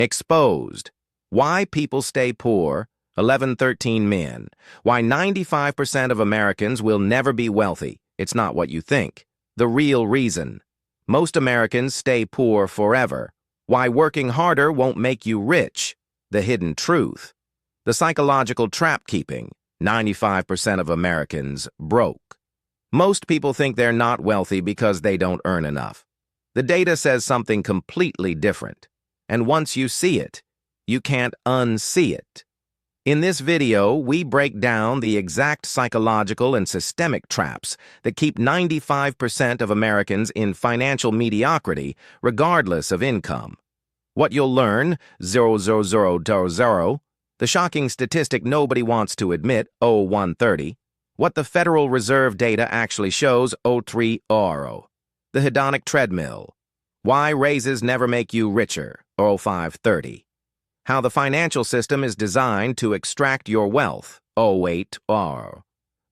Exposed. Why people stay poor. 1113 men. Why 95% of Americans will never be wealthy. It's not what you think. The real reason. Most Americans stay poor forever. Why working harder won't make you rich. The hidden truth. The psychological trap keeping. 95% of Americans broke. Most people think they're not wealthy because they don't earn enough. The data says something completely different. And once you see it, you can't unsee it. In this video, we break down the exact psychological and systemic traps that keep 95% of Americans in financial mediocrity regardless of income. What you'll learn, 00000, the shocking statistic nobody wants to admit, 0130, what the Federal Reserve data actually shows, 030, the hedonic treadmill, why raises never make you richer, 0530. How the financial system is designed to extract your wealth, 08 R.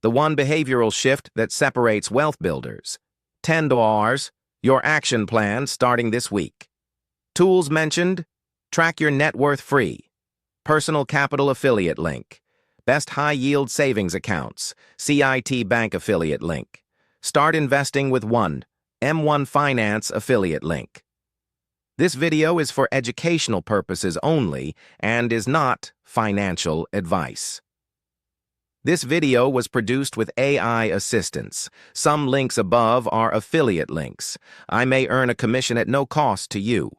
The one behavioral shift that separates wealth builders, 10 Rs, your action plan starting this week. Tools mentioned, track your net worth free, personal capital affiliate link, best high-yield savings accounts, CIT bank affiliate link, start investing with one, M1 Finance affiliate link. This video is for educational purposes only and is not financial advice. This video was produced with AI assistance. Some links above are affiliate links. I may earn a commission at no cost to you.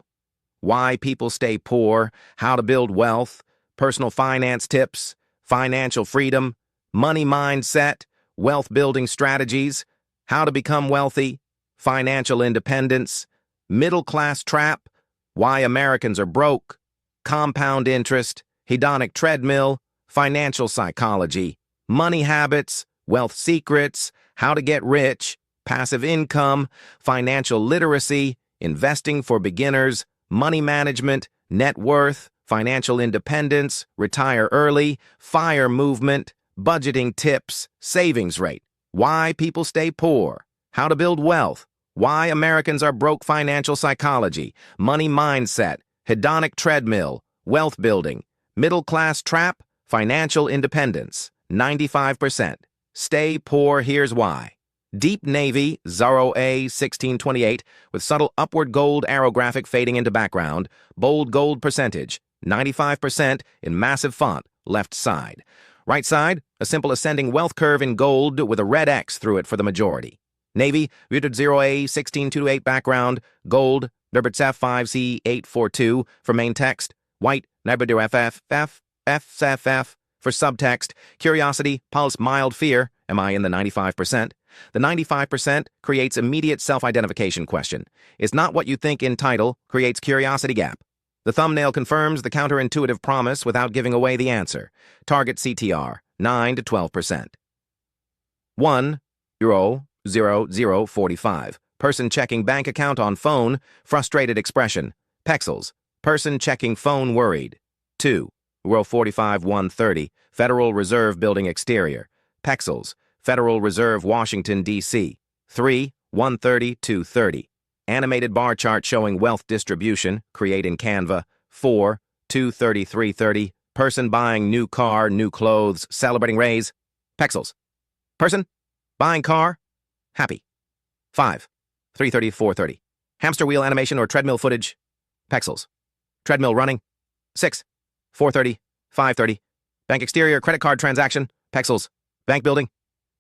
Why people stay poor, how to build wealth, personal finance tips, financial freedom, money mindset, wealth building strategies, how to become wealthy, financial independence, middle class trap, why Americans are broke, compound interest, hedonic treadmill, financial psychology, money habits, wealth secrets, how to get rich, passive income, financial literacy, investing for beginners, money management, net worth, financial independence, retire early, FIRE movement, budgeting tips, savings rate, why people stay poor, how to build wealth, why Americans are broke, financial psychology, money mindset, hedonic treadmill, wealth building, middle class trap, financial independence, 95%. Stay poor, here's why. Deep navy, 0A 1628, with subtle upward gold arrow graphic fading into background, bold gold percentage, 95% in massive font, left side. Right side, a simple ascending wealth curve in gold with a red X through it for the majority. Navy, muted 0A 1628 background, gold, Nurbert 5C 842 for main text, white, Nurbert FFF for subtext, curiosity, pulse, mild fear, am I in the 95%? The 95% creates immediate self-identification question. Is not what you think in title creates curiosity gap. The thumbnail confirms the counterintuitive promise without giving away the answer. Target CTR, 9 to 12%. 1, 0:00:45. Person checking bank account on phone, frustrated expression. Pexels. Person checking phone worried. 2, 45:130. Federal Reserve Building exterior. Pexels. Federal Reserve, Washington, D.C. 3, 130:230. Animated bar chart showing wealth distribution, create in Canva. 4, 233:30. Person buying new car, new clothes, celebrating raise. Pexels. Person buying car, happy. 5, 3:34:30. Hamster wheel animation or treadmill footage. Pexels. Treadmill running. 6, 4:30, 5:30. Bank exterior credit card transaction. Pexels. Bank building.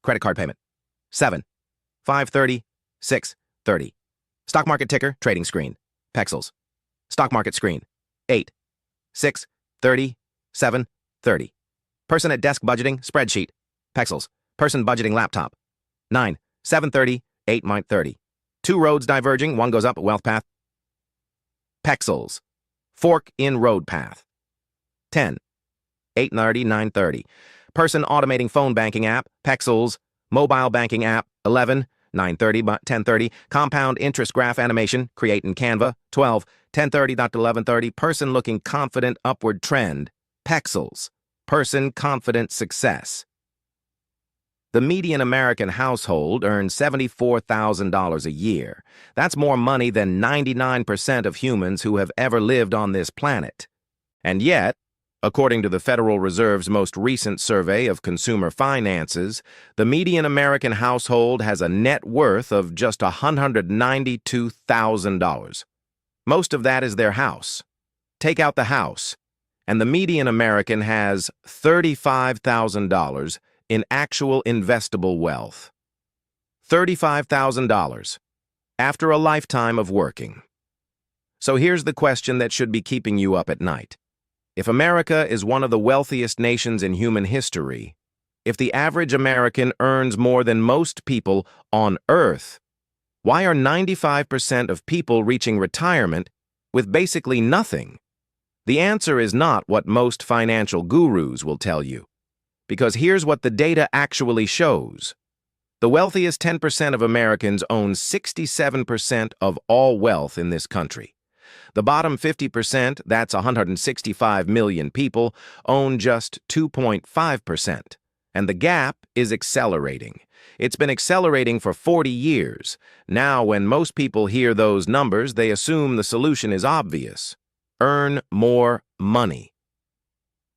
Credit card payment. 7, 5:30, 6:30. Stock market ticker, trading screen. Pexels. Stock market screen. 8, 6:30, 7:30. Person at desk budgeting, spreadsheet. Pexels. Person budgeting laptop. 9, 7:30, 8:30. Two roads diverging, one goes up a wealth path. Pexels. Fork in road path. 10, 8:30, 9:30. Person automating phone banking app. Pexels. Mobile banking app. 11, 9:30, 10:30. Compound interest graph animation. Create in Canva. 12, 10:30 to 11:30. Person looking confident upward trend. Pexels. Person confident success. The median American household earns $74,000 a year. That's more money than 99% of humans who have ever lived on this planet. And yet, according to the Federal Reserve's most recent survey of consumer finances, the median American household has a net worth of just $192,000. Most of that is their house. Take out the house, and the median American has $35,000 in actual investable wealth. $35,000 after a lifetime of working. So here's the question that should be keeping you up at night. If America is one of the wealthiest nations in human history, if the average American earns more than most people on Earth, why are 95% of people reaching retirement with basically nothing? The answer is not what most financial gurus will tell you, because here's what the data actually shows. The wealthiest 10% of Americans own 67% of all wealth in this country. The bottom 50%, that's 165 million people, own just 2.5%. And the gap is accelerating. It's been accelerating for 40 years. Now, when most people hear those numbers, they assume the solution is obvious. Earn more money.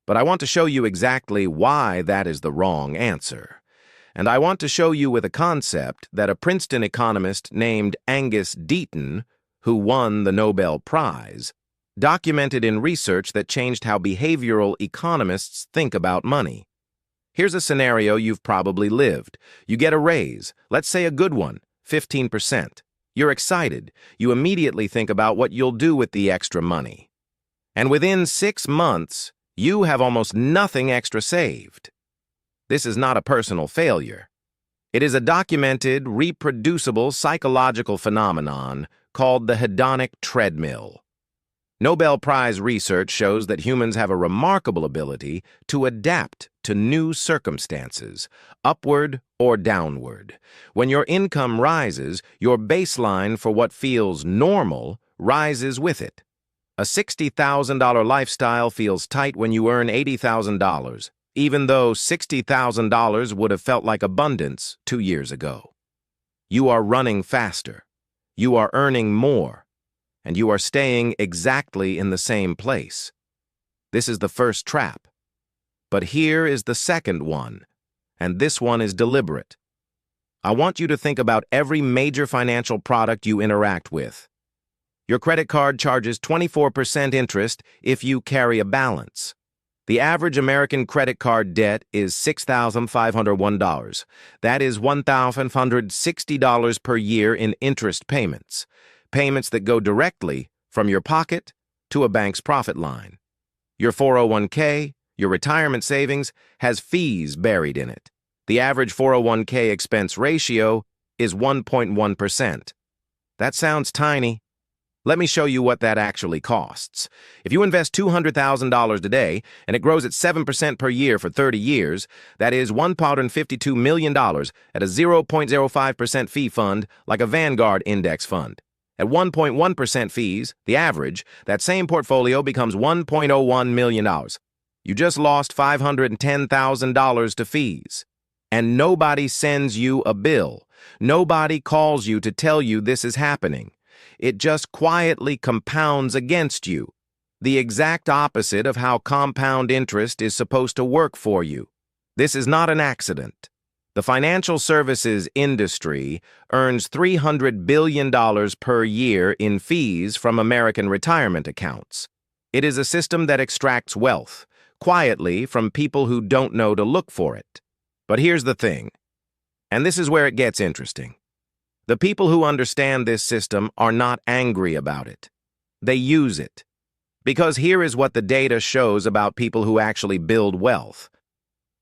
But I want to show you exactly why that is the wrong answer. And I want to show you with a concept that a Princeton economist named Angus Deaton, who won the Nobel Prize, documented in research that changed how behavioral economists think about money. Here's a scenario you've probably lived. You get a raise, let's say a good one, 15%. You're excited. You immediately think about what you'll do with the extra money. And within 6 months, you have almost nothing extra saved. This is not a personal failure. It is a documented, reproducible psychological phenomenon called the hedonic treadmill. Nobel Prize research shows that humans have a remarkable ability to adapt to new circumstances, upward or downward. When your income rises, your baseline for what feels normal rises with it. A $60,000 lifestyle feels tight when you earn $80,000, even though $60,000 would have felt like abundance 2 years ago. You are running faster. You are earning more, and you are staying exactly in the same place. This is the first trap. But here is the second one, and this one is deliberate. I want you to think about every major financial product you interact with. Your credit card charges 24% interest if you carry a balance. The average American credit card debt is $6,501. That is $1,560 per year in interest payments, payments that go directly from your pocket to a bank's profit line. Your 401k, your retirement savings, has fees buried in it. The average 401k expense ratio is 1.1%. That sounds tiny. Let me show you what that actually costs. If you invest $200,000 today and it grows at 7% per year for 30 years, that is $152 million at a 0.05% fee fund like a Vanguard index fund. At 1.1% fees, the average, that same portfolio becomes $1.01 million. You just lost $510,000 to fees. And nobody sends you a bill. Nobody calls you to tell you this is happening. It just quietly compounds against you, the exact opposite of how compound interest is supposed to work for you. This is not an accident. The financial services industry earns $300 billion per year in fees from American retirement accounts. It is a system that extracts wealth, quietly from people who don't know to look for it. But here's the thing, and this is where it gets interesting. The people who understand this system are not angry about it. They use it. Because here is what the data shows about people who actually build wealth.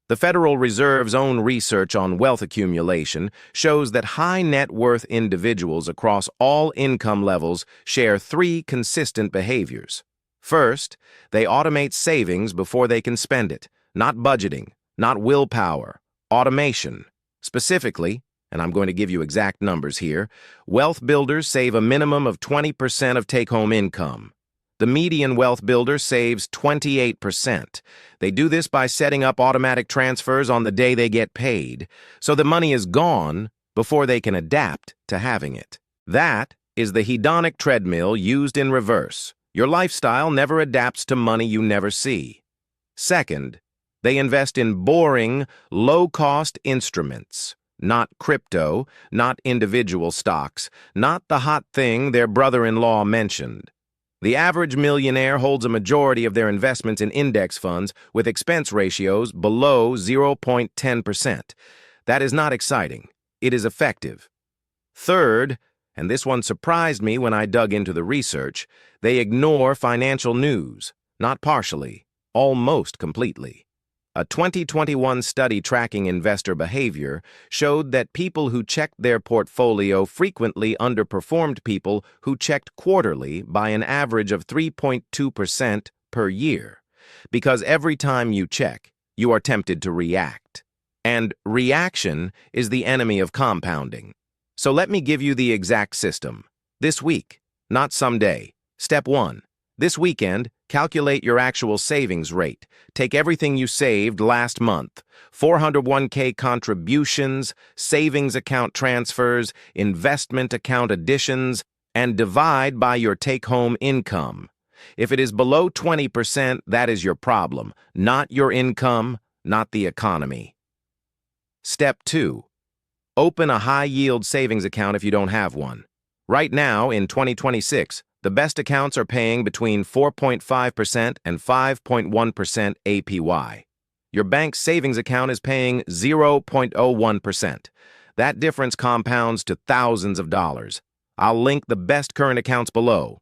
The Federal Reserve's own research on wealth accumulation shows that high net worth individuals across all income levels share 3 consistent behaviors. First, they automate savings before they can spend it. Not budgeting, not willpower, automation. Specifically, and I'm going to give you exact numbers here, wealth builders save a minimum of 20% of take-home income. The median wealth builder saves 28%. They do this by setting up automatic transfers on the day they get paid, so the money is gone before they can adapt to having it. That is the hedonic treadmill used in reverse. Your lifestyle never adapts to money you never see. Second, they invest in boring, low-cost instruments. Not crypto, not individual stocks, not the hot thing their brother-in-law mentioned. The average millionaire holds a majority of their investments in index funds with expense ratios below 0.10%. That is not exciting. It is effective. Third, and this one surprised me when I dug into the research, they ignore financial news, not partially, almost completely. A 2021 study tracking investor behavior showed that people who checked their portfolio frequently underperformed people who checked quarterly by an average of 3.2% per year. Because every time you check, you are tempted to react. And reaction is the enemy of compounding. So let me give you the exact system. This week, not someday. Step 1. This weekend, calculate your actual savings rate. Take everything you saved last month, 401k contributions, savings account transfers, investment account additions, and divide by your take-home income. If it is below 20%, that is your problem, not your income, not the economy. Step 2. Open a high-yield savings account if you don't have one. Right now, in 2026, the best accounts are paying between 4.5% and 5.1% APY. Your bank's savings account is paying 0.01%. That difference compounds to thousands of dollars. I'll link the best current accounts below.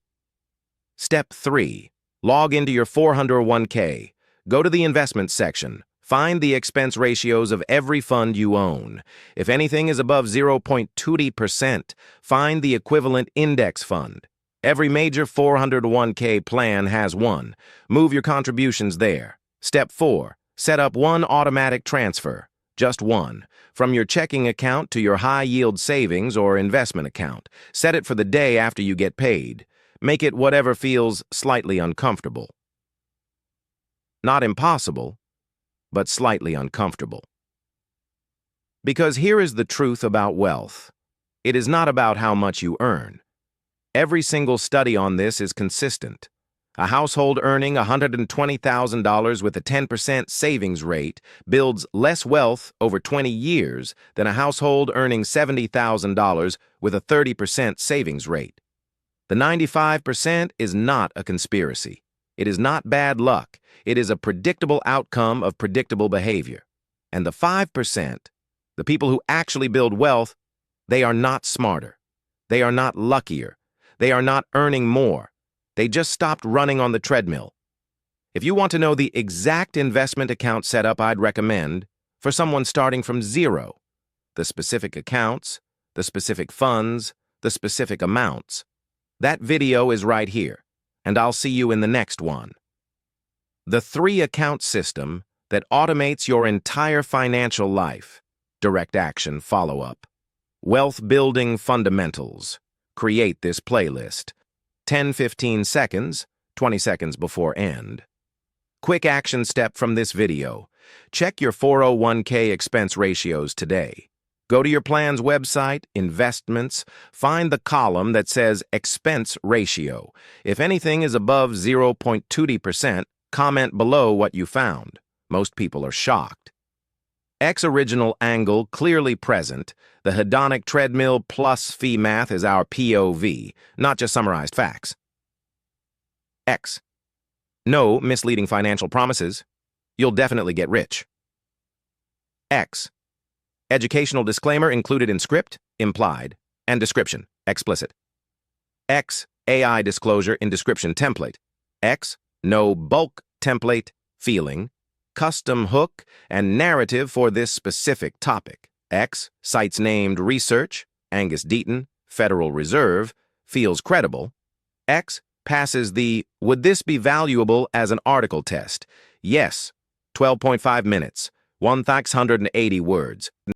Step 3. Log into your 401k. Go to the investments section. Find the expense ratios of every fund you own. If anything is above 0.20%, find the equivalent index fund. Every major 401k plan has one. Move your contributions there. Step 4. Set up one automatic transfer, just one, from your checking account to your high-yield savings or investment account. Set it for the day after you get paid. Make it whatever feels slightly uncomfortable. Not impossible, but slightly uncomfortable. Because here is the truth about wealth. It is not about how much you earn. Every single study on this is consistent. A household earning $120,000 with a 10% savings rate builds less wealth over 20 years than a household earning $70,000 with a 30% savings rate. The 95% is not a conspiracy. It is not bad luck. It is a predictable outcome of predictable behavior. And the 5%, the people who actually build wealth, they are not smarter. They are not luckier. They are not earning more. They just stopped running on the treadmill. If you want to know the exact investment account setup I'd recommend for someone starting from zero, the specific accounts, the specific funds, the specific amounts, that video is right here, and I'll see you in the next one. The 3-account system that automates your entire financial life. Direct action follow-up. Wealth building fundamentals. Create this playlist. 10-15 seconds, 20 seconds before end. Quick action step from this video. Check your 401k expense ratios today. Go to your plan's website, investments, find the column that says expense ratio. If anything is above 0.20%, comment below what you found. Most people are shocked. X original angle clearly present. The hedonic treadmill plus fee math is our POV, not just summarized facts. X. No misleading financial promises. You'll definitely get rich. X. Educational disclaimer included in script, implied, and description, explicit. X. AI disclosure in description template. X. No bulk template, feeling, custom hook, and narrative for this specific topic. X. Sites named Research, Angus Deaton, Federal Reserve, feels credible. X. Passes the would this be valuable as an article test? Yes. 12.5 minutes, 1,680 words.